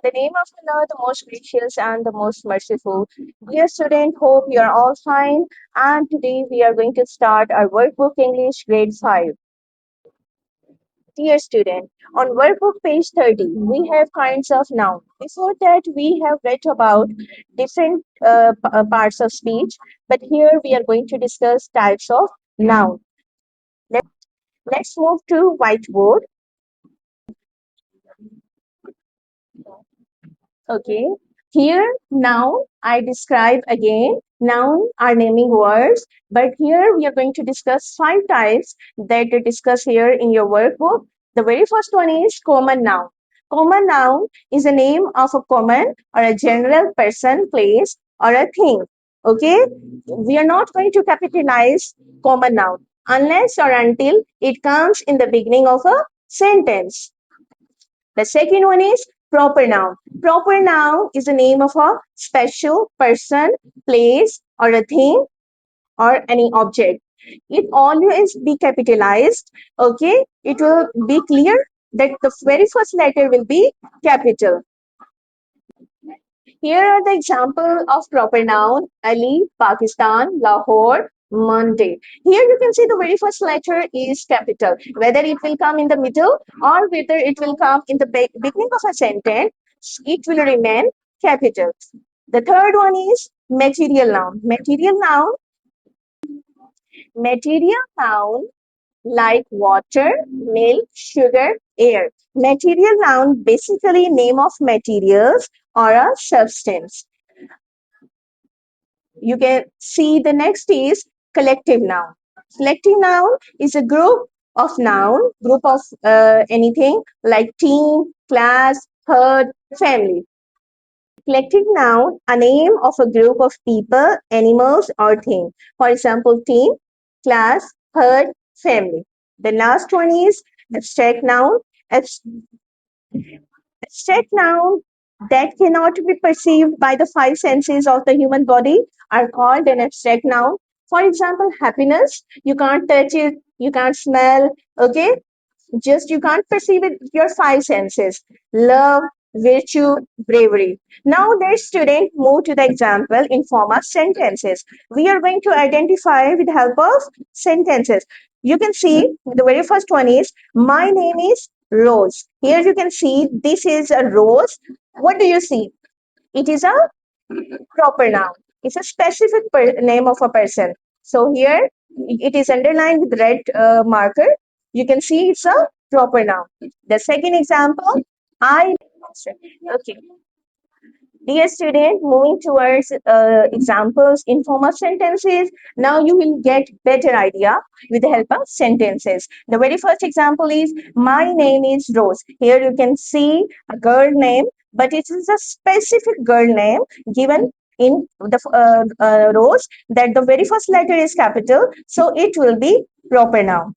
the name of the Lord, the most gracious and the most merciful. Dear student, hope you are all fine. And today we are going to start our workbook English grade 5. Dear student, on workbook page 30, we have kinds of noun. Before that, we have read about different parts of speech, but here we are going to discuss types of noun. Let, let's move to whiteboard. Okay. Here now I describe again. Noun are naming words, but here we are going to discuss 5 types that are discussed here in your workbook. The very first one is common noun. Common noun is a name of a common or a general person, place, or a thing. Okay. We are not going to capitalize common noun unless or until it comes in the beginning of a sentence. The second one is proper noun. Proper noun is the name of a special person, place, or a thing or any object. It always be capitalized. Okay, it will be clear that the very first letter will be capital. Here are the example of proper noun: Ali, Pakistan, Lahore, Monday. Here you can see the very first letter is capital. Whether it will come in the middle or whether it will come in the beginning of a sentence, it will remain capital. The third one is material noun. Material noun like water, milk, sugar, air. Material noun basically name of materials or a substance. You can see the next is collective noun. Collective noun is a group of anything like team, class, herd, family. Collective noun, a name of a group of people, animals, or things. For example, team, class, herd, family. The last one is abstract noun. Abstract noun that cannot be perceived by the 5 senses of the human body are called an abstract noun. For example, happiness, you can't touch it, you can't smell, okay? Just you can't perceive it with your 5 senses. Love, virtue, bravery. Now let's student move to the example in form of sentences. We are going to identify with help of sentences. You can see the very first one is my name is Rose. Here you can see this is a rose. What do you see? It is a proper noun. It's a specific name of a person. So here it is underlined with red marker. You can see it's a proper noun. The second example, I. Okay. Dear student, moving towards examples in form of sentences, now you will get better idea with the help of sentences. The very first example is, my name is Rose. Here you can see a girl name, but it is a specific girl name given in the Rose that the very first letter is capital, so it will be proper noun.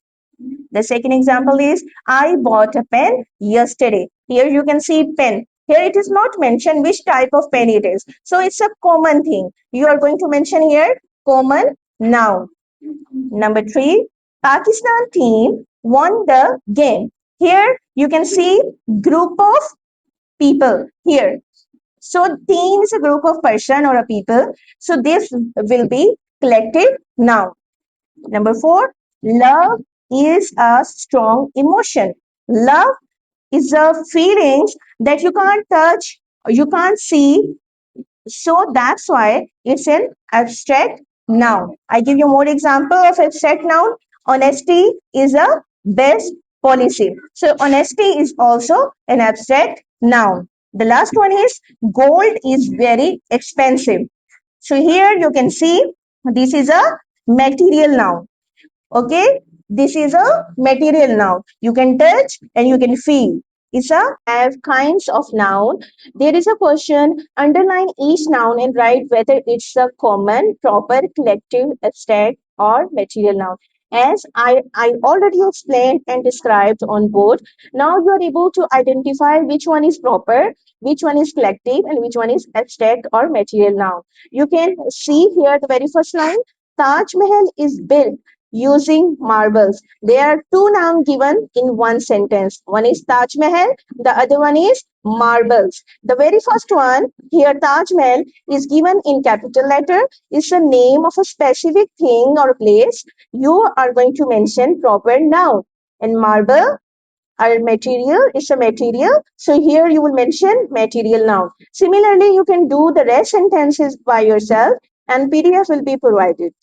The second example is, I bought a pen yesterday. Here you can see pen. Here it is not mentioned which type of pen it is. So it's a common thing. You are going to mention here common noun. Number 3, Pakistan team won the game. Here you can see group of people here. So team is a group of person or a people. So this will be collective noun. Number 4, love is a strong emotion. Love is a feelings that you can't touch, you can't see. So that's why it's an abstract noun. I give you more example of abstract noun. Honesty is a best policy. So honesty is also an abstract noun. The last one is gold is very expensive. So here you can see this is a material noun. Okay, this is a material noun. You can touch and you can feel. It's a have kinds of noun. There is a question. Underline each noun and write whether it's a common, proper, collective, abstract, or material noun. As I already explained and described on board, now you are able to identify which one is proper, which one is collective, and which one is abstract or material noun. You can see here the very first line. Taj Mahal is built using marbles. There are 2 nouns given in one sentence. One is Taj Mahal, the other one is Marbles. The very first one here, Taj Mahal, is given in capital letter, is the name of a specific thing or place. You are going to mention proper noun. And marble, our material is a material. So here you will mention material noun. Similarly, you can do the rest sentences by yourself and PDF will be provided.